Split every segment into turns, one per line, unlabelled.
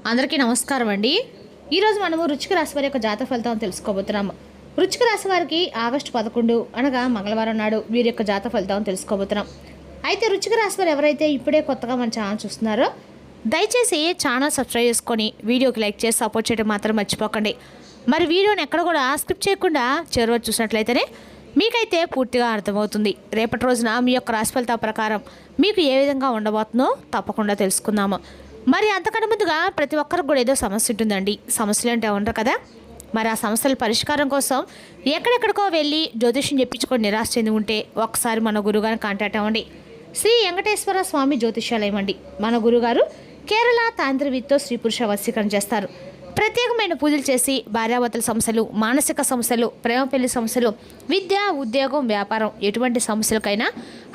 అందరికీ నమస్కారం అండి. ఈరోజు మనము వృశ్చిక రాశి వారి యొక్క జాతక ఫలితాలను తెలుసుకోబోతున్నాము. వృశ్చిక రాశి వారికి ఆగస్టు 11 అనగా మంగళవారం నాడు వీరి యొక్క జాతక ఫలితాలను తెలుసుకోబోతున్నాం. అయితే వృశ్చిక రాశి వారు ఎవరైతే ఇప్పుడే కొత్తగా మన ఛానల్ చూస్తున్నారో దయచేసి ఛానల్ సబ్స్క్రైబ్ చేసుకొని వీడియోకి లైక్ చేసి సపోర్ట్ చేయడం మాత్రం మర్చిపోకండి. మరి వీడియోని ఎక్కడ కూడా స్కిప్ చేయకుండా చివరి వరకు చూసినట్లయితేనే మీకైతే పూర్తిగా అర్థమవుతుంది. రేపటి రోజున మీ యొక్క రాశి ఫలితాల ప్రకారం మీకు ఏ విధంగా ఉండబోతుందో తప్పకుండా తెలుసుకుందాము. మరి అంతకంటే ముందుగా ప్రతి ఒక్కరికి కూడా ఏదో సమస్య ఉంటుందండి. సమస్యలు అంటే ఉండరు కదా. మరి ఆ సమస్యల పరిష్కారం కోసం ఎక్కడెక్కడికో వెళ్ళి జ్యోతిష్యం చెప్పించుకొని నిరాశ చెంది ఉంటే ఒకసారి మన గురుగారిని కాంటాక్ట్ అవ్వండి. శ్రీ వెంకటేశ్వర స్వామి జ్యోతిష్యాలయం అండి. మన గురుగారు కేరళ తాంత్రికతో స్త్రీ పురుష వశీకరణ చేస్తారు. ప్రత్యేకమైన పూజలు చేసి భార్యాభర్తల సమస్యలు, మానసిక సమస్యలు, ప్రేమ పెళ్లి సమస్యలు, విద్య, ఉద్యోగం, వ్యాపారం ఎటువంటి సమస్యలకైనా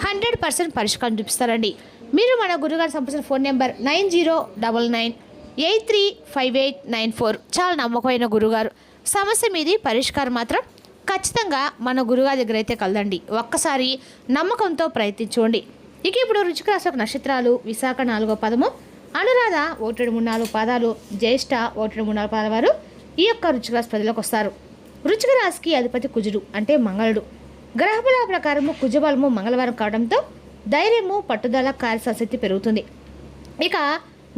100% పరిష్కారం చూపిస్తారండి. మీరు మన గురుగారు సంప్రదించిన ఫోన్ నెంబర్ 9099835894. చాలా నమ్మకమైన గురుగారు. సమస్య మీది పరిష్కారం మాత్రం ఖచ్చితంగా మన గురుగారి దగ్గర అయితే కలదండి. ఒక్కసారి నమ్మకంతో ప్రయత్నించుకోండి. ఇక ఇప్పుడు వృశ్చిక రాశి యొక్క నక్షత్రాలు: విశాఖ 4వ పదము, అనురాధ 1-3-4 పాదాలు, జ్యేష్ఠ 1-3-4 పాదాల వారు ఈ యొక్క వృశ్చిక రాశి ప్రజలకు వస్తారు. వృశ్చిక రాశికి అధిపతి కుజుడు అంటే మంగళుడు. గ్రహబల ప్రకారము కుజబలము మంగళవారం కావడంతో ధైర్యము, పట్టుదల, కార్యశక్తి పెరుగుతుంది. ఇక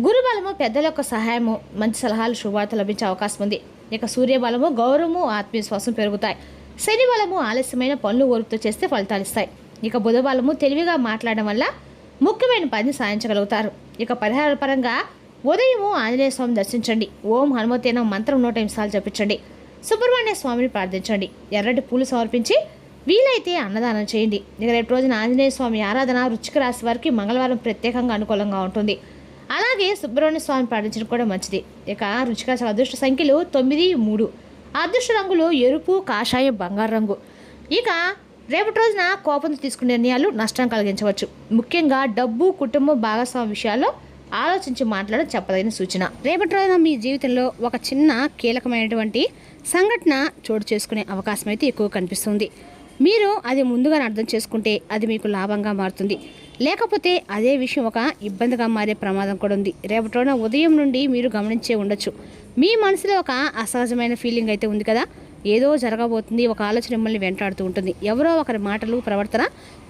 గురుబలము పెద్దల యొక్క సహాయము, మంచి సలహాలు, శుభవార్త లభించే అవకాశం ఉంది. ఇక సూర్యబలము గౌరవము, ఆత్మవిశ్వాసం పెరుగుతాయి. శని బలము ఆలస్యమైన పనులు ఓర్పుతో చేస్తే ఫలితాలు ఇస్తాయి. ఇక బుధ బలము తెలివిగా మాట్లాడడం వల్ల ముఖ్యమైన పని సాధించగలుగుతారు. ఇక పరిహార పరంగా ఉదయము ఆంజనేయ స్వామి దర్శించండి. ఓం హనుమతేన మంత్రం 108 సార్లు జపించండి. సుబ్రహ్మణ్య స్వామిని ప్రార్థించండి. ఎర్రటి పూలు సమర్పించి వీలైతే అన్నదానం చేయండి. ఇక రేపు రోజున ఆంజనేయ స్వామి ఆరాధన వృశ్చిక రాశి వారికి మంగళవారం ప్రత్యేకంగా అనుకూలంగా ఉంటుంది. అలాగే సుబ్రహ్మణ్య స్వామిని ప్రార్థించడం కూడా మంచిది. ఇక వృశ్చిక రాశి అదృష్ట సంఖ్యలు 9, 3. అదృష్ట రంగులు ఎరుపు, కాషాయం, బంగారు రంగు. ఇక రేపటి రోజున కోపంతో తీసుకునే నిర్ణయాలు నష్టం కలిగించవచ్చు. ముఖ్యంగా డబ్బు, కుటుంబం, భాగస్వామి విషయాల్లో ఆలోచించి మాట్లాడడం చెప్పదగిన సూచన. రేపటి రోజున మీ జీవితంలో ఒక చిన్న కీలకమైనటువంటి సంఘటన చోటు చేసుకునే అవకాశం అయితే ఎక్కువ కనిపిస్తుంది. మీరు అది ముందుగానే అర్థం చేసుకుంటే అది మీకు లాభంగా మారుతుంది. లేకపోతే అదే విషయం ఒక ఇబ్బందిగా మారే ప్రమాదం కూడా ఉంది. రేపటి రోజున ఉదయం నుండి మీరు గమనించే ఉండొచ్చు, మీ మనసులో ఒక అసహజమైన ఫీలింగ్ అయితే ఉంది కదా. ఏదో జరగబోతుంది, ఒక ఆలోచన మిమ్మల్ని వెంటాడుతూ ఉంటుంది. ఎవరో ఒకరి మాటలు, ప్రవర్తన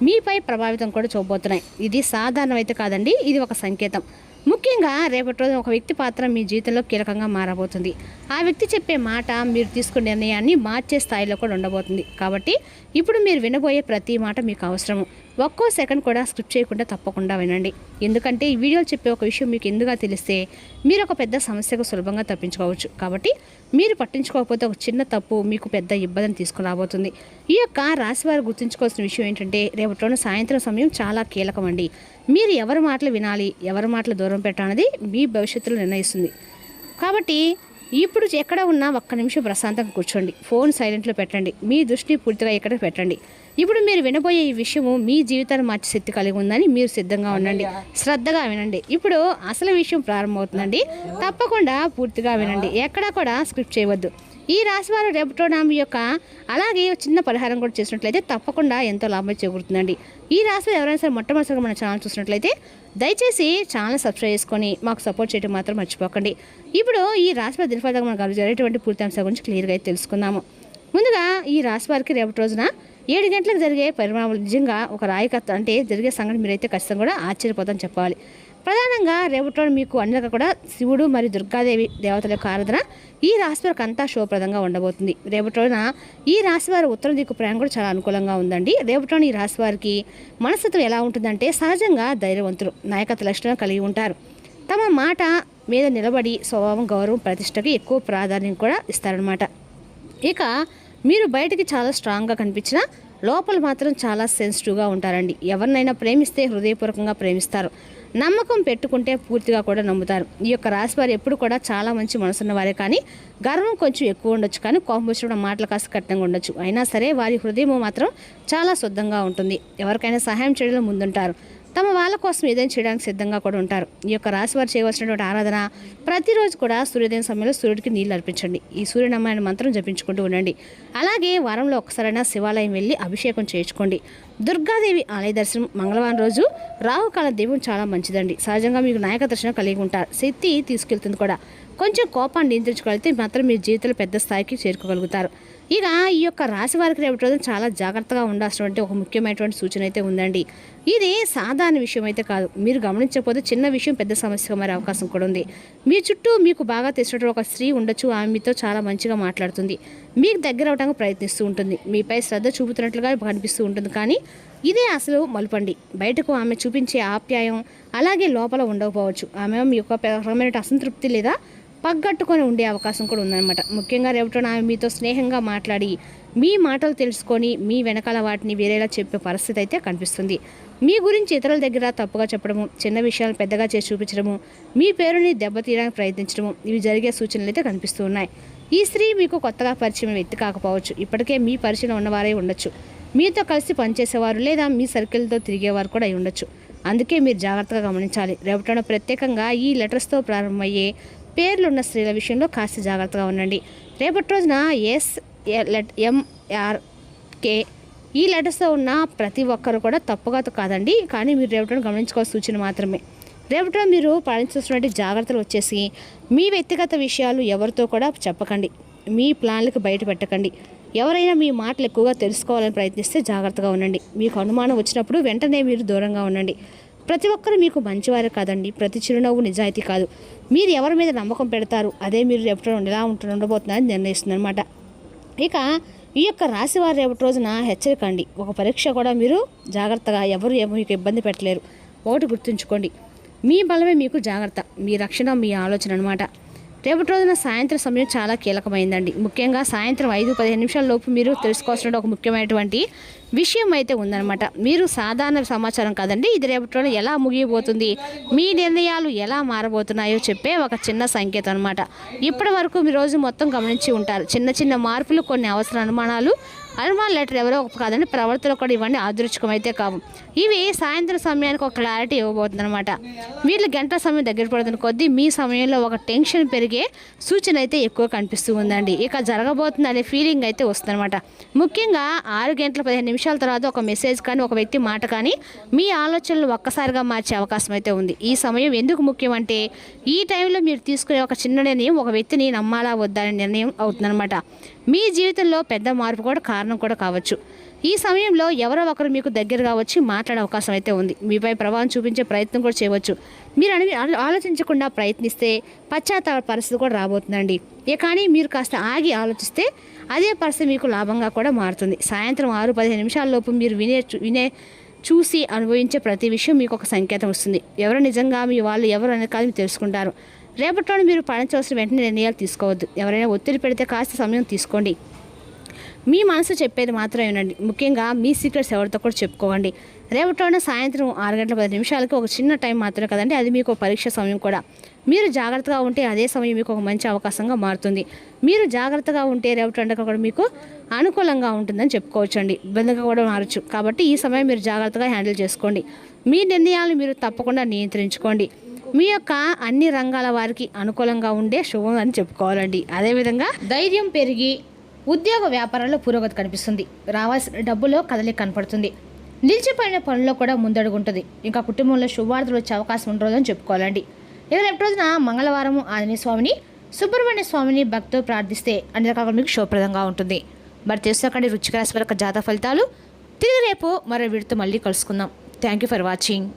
మీపై ప్రభావితం కూడా చూపబోతున్నాయి. ఇది సాధారణం అయితే కాదండి, ఇది ఒక సంకేతం. ముఖ్యంగా రేపటి రోజు ఒక వ్యక్తి పాత్ర మీ జీవితంలో కీలకంగా మారబోతుంది. ఆ వ్యక్తి చెప్పే మాట మీరు తీసుకునే నిర్ణయాన్ని మార్చే స్థాయిలో కూడా ఉండబోతుంది. కాబట్టి ఇప్పుడు మీరు వినబోయే ప్రతి మాట మీకు అవసరము. ఒక్కో సెకండ్ కూడా స్కిప్ చేయకుండా తప్పకుండా వినండి. ఎందుకంటే ఈ వీడియోలు చెప్పే ఒక విషయం మీకు ఎందుగా తెలిస్తే మీరు ఒక పెద్ద సమస్యకు సులభంగా తప్పించుకోవచ్చు. కాబట్టి మీరు పట్టించుకోకపోతే ఒక చిన్న తప్పు మీకు పెద్ద ఇబ్బందిని తీసుకుని రాబోతుంది. ఈ యొక్క రాశివారు గుర్తుంచుకోవాల్సిన విషయం ఏంటంటే రేపటి రోజున సాయంత్రం సమయం చాలా కీలకమండి. మీరు ఎవరి మాటలు వినాలి, ఎవరి మాటలు దూరం పెట్టాలన్నది మీ భవిష్యత్తులో నిర్ణయిస్తుంది. కాబట్టి ఇప్పుడు ఎక్కడ ఉన్నా ఒక్క నిమిషం ప్రశాంతంగా కూర్చోండి. ఫోన్ సైలెంట్లో పెట్టండి. మీ దృష్టిని పూర్తిగా ఇక్కడ పెట్టండి. ఇప్పుడు మీరు వినబోయే ఈ విషయము మీ జీవితాన్ని మార్చే శక్తి కలిగి ఉందని మీరు సిద్ధంగా ఉండండి. శ్రద్ధగా వినండి. ఇప్పుడు అసలు విషయం ప్రారంభమవుతుందండి. తప్పకుండా పూర్తిగా వినండి. ఎక్కడా కూడా స్క్రిప్ట్ చేయవద్దు. ఈ రాశి వారు రేపటి మీ యొక్క అలాగే చిన్న పరిహారం కూడా చేసినట్లయితే తప్పకుండా ఎంతో లాభం చేకూరుతుందండి. ఈ రాశి ఎవరైనా సరే మొట్టమొదటిసారిగా మన ఛానల్ చూసినట్లయితే దయచేసి ఛానల్ సబ్స్క్రైబ్ చేసుకొని మాకు సపోర్ట్ చేయడం మాత్రం మర్చిపోకండి. ఇప్పుడు ఈ రాశి వారి దినఫలితంగా మనకు జరిగేటువంటి పూర్తి అంశాల గురించి క్లియర్గా అయితే తెలుసుకుందాము. ముందుగా ఈ రాశి వారికి రేపటి రోజున 7 గంటలకు జరిగే పరిణామాలు నిజంగా ఒక రాయకత్వం అంటే జరిగే సంఘటన మీరైతే ఖచ్చితంగా కూడా ఆశ్చర్యపోతామని చెప్పాలి. ప్రధానంగా రేపటి రోజు మీకు అన్ని కూడా శివుడు మరియు దుర్గాదేవి దేవతల యొక్క ఆరాధన ఈ రాశి వారికి అంతా శుభప్రదంగా ఉండబోతుంది. రేపటి రోజున ఈ రాశి వారి ఉత్తర దిక్కు ప్రయాణం కూడా చాలా అనుకూలంగా ఉందండి. రేపటి రోజున ఈ రాశి వారికి మనస్తత్వం ఎలా ఉంటుందంటే సహజంగా ధైర్యవంతులు, నాయకత్వ లక్షణాలు కలిగి ఉంటారు. తమ మాట మీద నిలబడి స్వభావం, గౌరవం, ప్రతిష్టకి ఎక్కువ ప్రాధాన్యం కూడా ఇస్తారనమాట. ఇక మీరు బయటికి చాలా స్ట్రాంగ్గా కనిపించినా లోపల మాత్రం చాలా సెన్సిటివ్గా ఉంటారండి. ఎవరినైనా ప్రేమిస్తే హృదయపూర్వకంగా ప్రేమిస్తారు. నమ్మకం పెట్టుకుంటే పూర్తిగా కూడా నమ్ముతారు. ఈ యొక్క రాశి వారు ఎప్పుడు కూడా చాలా మంచి మనసున్న వారే, కానీ గర్వం కొంచెం ఎక్కువ ఉండొచ్చు, కానీ కోపం వచ్చిన మాటలు కాస్త కఠినంగా ఉండొచ్చు. అయినా సరే వారి హృదయం మాత్రం చాలా శుద్ధంగా ఉంటుంది. ఎవరికైనా సహాయం చేయడంలో ముందుంటారు. తమ వాళ్ళ కోసం ఏదైనా చేయడానికి సిద్ధంగా కూడా ఉంటారు. ఈ యొక్క రాశి వారు చేయవలసినటువంటి ఆరాధన ప్రతిరోజు కూడా సూర్యోదయం సమయంలో సూర్యుడికి నీళ్ళు అర్పించండి. ఈ సూర్యనారాయణ మంత్రం జపించుకుంటూ ఉండండి. అలాగే వారంలో ఒక్కసారైనా శివాలయం వెళ్ళి అభిషేకం చేయించుకోండి. దుర్గాదేవి ఆలయ దర్శనం మంగళవారం రోజు రాహుకాల దీపం చాలా మంచిదండి. సహజంగా మీకు నాయక దర్శనం కలిగి ఉంటారు. శక్తి తీసుకెళ్తుంది కూడా. కొంచెం కోపాన్ని నియంత్రించుకోగలిగితే మాత్రం మీ జీవితంలో పెద్ద స్థాయికి చేరుకోగలుగుతారు. ఇక ఈ యొక్క రాశి వారికి రేపటి రోజున చాలా జాగ్రత్తగా ఉండాల్సినటువంటి ఒక ముఖ్యమైనటువంటి సూచన అయితే ఉందండి. ఇది సాధారణ విషయం అయితే కాదు. మీరు గమనించకపోతే చిన్న విషయం పెద్ద సమస్యగా మారే అవకాశం కూడా ఉంది. మీ చుట్టూ మీకు బాగా తెలిసినటువంటి ఒక స్త్రీ ఉండొచ్చు. ఆమె మీతో చాలా మంచిగా మాట్లాడుతుంది, మీకు దగ్గర అవడానికి ప్రయత్నిస్తూ ఉంటుంది, మీపై శ్రద్ధ చూపుతున్నట్లుగా కనిపిస్తూ ఉంటుంది. కానీ ఇదే అసలు మలుపండి. బయటకు ఆమె చూపించే ఆప్యాయం అలాగే లోపల ఉండకపోవచ్చు. ఆమె మీ యొక్క రకమైన అసంతృప్తి లేదా పగ్గట్టుకొని ఉండే అవకాశం కూడా ఉందన్నమాట. ముఖ్యంగా రేపటిన ఆమె మీతో స్నేహంగా మాట్లాడి మీ మాటలు తెలుసుకొని మీ వెనకాల వాటిని వేరేలా చెప్పే పరిస్థితి అయితే కనిపిస్తుంది. మీ గురించి ఇతరుల దగ్గర తప్పుగా చెప్పడము, చిన్న విషయాలు పెద్దగా చేసి చూపించడము, మీ పేరుని దెబ్బతీయడానికి ప్రయత్నించడము, ఇవి జరిగే సూచనలు అయితే కనిపిస్తూ ఉన్నాయి. ఈ స్త్రీ మీకు కొత్తగా పరిచయం వ్యక్తి కాకపోవచ్చు. ఇప్పటికే మీ పరిచయం ఉన్నవారే ఉండొచ్చు. మీతో కలిసి పనిచేసేవారు లేదా మీ సర్కిల్తో తిరిగేవారు కూడా అయి ఉండొచ్చు. అందుకే మీరు జాగ్రత్తగా గమనించాలి. రేపటిన ప్రత్యేకంగా ఈ లెటర్స్తో ప్రారంభమయ్యే పేర్లు ఉన్న స్త్రీల విషయంలో కాస్త జాగ్రత్తగా ఉండండి. రేపటి రోజున SLMRK ఈ లెటర్స్తో ఉన్న ప్రతి ఒక్కరు కూడా తప్పుగా కాదండి. కానీ మీరు రేపటిని గమనించుకోవాల్సిన సూచన మాత్రమే. రేపటిలో మీరు పాటించాల్సినటువంటి జాగ్రత్తలు వచ్చేసి మీ వ్యక్తిగత విషయాలు ఎవరితో కూడా చెప్పకండి. మీ ప్లాన్లకు బయట పెట్టకండి. ఎవరైనా మీ మాటలు ఎక్కువగా తెలుసుకోవాలని ప్రయత్నిస్తే జాగ్రత్తగా ఉండండి. మీకు అనుమానం వచ్చినప్పుడు వెంటనే మీరు దూరంగా ఉండండి. ప్రతి ఒక్కరు మీకు మంచివారే కాదండి. ప్రతి చిరునవ్వు నిజాయితీ కాదు. మీరు ఎవరి మీద నమ్మకం పెడతారు అదే మీరు రేపటి ఎలా ఉండబోతున్నారని నిర్ణయిస్తుంది అనమాట. ఇక ఈ యొక్క రాశి వారు రేపటి రోజున హెచ్చరికండి. ఒక పరీక్ష కూడా మీరు జాగ్రత్తగా ఎవరు మీకు ఇబ్బంది పెట్టలేరు. ఒకటి గుర్తుంచుకోండి, మీ బలమే మీకు జాగ్రత్త, మీ రక్షణ మీ ఆలోచన అనమాట. రేపటి రోజున సాయంత్రం సమయం చాలా కీలకమైందండి. ముఖ్యంగా సాయంత్రం 5-15 లోపు మీరు తెలుసుకోవాల్సిన ఒక ముఖ్యమైనటువంటి విషయం అయితే ఉందన్నమాట. మీరు సాధారణ సమాచారం కాదండి, ఇది రేపటి రోజున ఎలా ముగియబోతుంది, మీ నిర్ణయాలు ఎలా మారబోతున్నాయో చెప్పే ఒక చిన్న సంకేతం అనమాట. ఇప్పటి వరకు మీ రోజు మొత్తం గమనించి ఉంటారు. చిన్న చిన్న మార్పులు, కొన్ని అవసర అనుమాన లెటర్ ఎవరో ఒక కాదండి ప్రవర్తన కూడా ఇవన్నీ ఆదృచ్ఛికం అయితే కావు. ఇవి సాయంత్రం సమయానికి ఒక క్లారిటీ ఇవ్వబోతుంది అనమాట. వీళ్ళు గంటల సమయం దగ్గర పడుతున్న కొద్దీ మీ సమయంలో ఒక టెన్షన్ పెరిగే సూచన అయితే ఎక్కువ కనిపిస్తూ ఉందండి. ఇక జరగబోతుంది అనే ఫీలింగ్ అయితే వస్తుందన్నమాట. ముఖ్యంగా 6:15 తర్వాత ఒక మెసేజ్ కానీ ఒక వ్యక్తి మాట కానీ మీ ఆలోచనలు ఒక్కసారిగా మార్చే అవకాశం అయితే ఉంది. ఈ సమయం ఎందుకు ముఖ్యం అంటే ఈ టైంలో మీరు తీసుకునే ఒక చిన్న నిర్ణయం ఒక వ్యక్తిని నమ్మాలా వద్దా అనే నిర్ణయం అవుతుందన్నమాట. మీ జీవితంలో పెద్ద మార్పు కూడా కారణం కూడా కావచ్చు. ఈ సమయంలో ఎవరో ఒకరు మీకు దగ్గరగా వచ్చి మాట్లాడే అవకాశం అయితే ఉంది. మీపై ప్రభావం చూపించే ప్రయత్నం కూడా చేయవచ్చు. మీరు ఆలోచించకుండా ప్రయత్నిస్తే పశ్చాత్తాప పరిస్థితి కూడా రాబోతుందండి. కానీ మీరు కాస్త ఆగి ఆలోచిస్తే అదే పరిస్థితి మీకు లాభంగా కూడా మారుతుంది. సాయంత్రం 6-15 లోపు మీరు చూసి అనుభవించే ప్రతి విషయం మీకు ఒక సంకేతం వస్తుంది. ఎవరు నిజంగా మీ వాళ్ళు ఎవరు అనేది కాదు మీరు తెలుసుకుంటారు. రేపటిలో మీరు పాటించవలసిన వెంటనే నిర్ణయాలు తీసుకోవద్దు. ఎవరైనా ఒత్తిడి పెడితే కాస్త సమయం తీసుకోండి. మీ మనసు చెప్పేది మాత్రమే వినండి. ముఖ్యంగా మీ సీక్రెట్స్ ఎవరితో కూడా చెప్పుకోండి. రేపటిలోనే సాయంత్రం 6:10 ఒక చిన్న టైం మాత్రమే కదండి, అది మీకు పరీక్ష సమయం కూడా. మీరు జాగ్రత్తగా ఉంటే అదే సమయం మీకు ఒక మంచి అవకాశంగా మారుతుంది. మీరు జాగ్రత్తగా ఉంటే రేపటి కూడా మీకు అనుకూలంగా ఉంటుందని చెప్పుకోవచ్చండి. ఇబ్బందిగా కూడా మారచ్చు. కాబట్టి ఈ సమయం మీరు జాగ్రత్తగా హ్యాండిల్ చేసుకోండి. మీ నిర్ణయాలను మీరు తప్పకుండా నియంత్రించుకోండి. మీ యొక్క అన్ని రంగాల వారికి అనుకూలంగా ఉండే శుభం అని చెప్పుకోవాలండి. అదేవిధంగా ధైర్యం పెరిగి ఉద్యోగ వ్యాపారాల్లో పురోగతి కనిపిస్తుంది. రావాల్సిన డబ్బులో కదలిక కనపడుతుంది. నిలిచిపోయిన పనుల్లో కూడా ముందడుగుంటుంది. ఇంకా కుటుంబంలో శుభవార్తలు వచ్చే అవకాశం ఉండదని చెప్పుకోవాలండి. ఇక రేపు రోజున మంగళవారం ఆంజనేయ స్వామిని, సుబ్రహ్మణ్య స్వామిని భక్తితో ప్రార్థిస్తే అన్ని రకాలుగా మీకు శుభప్రదంగా ఉంటుంది. మరి తెలుసుకోకండి వృశ్చిక రాశి వారి జాతక ఫలితాలు. తిరిగి రేపు మరో వీడితో మళ్ళీ కలుసుకుందాం. Thank you for watching.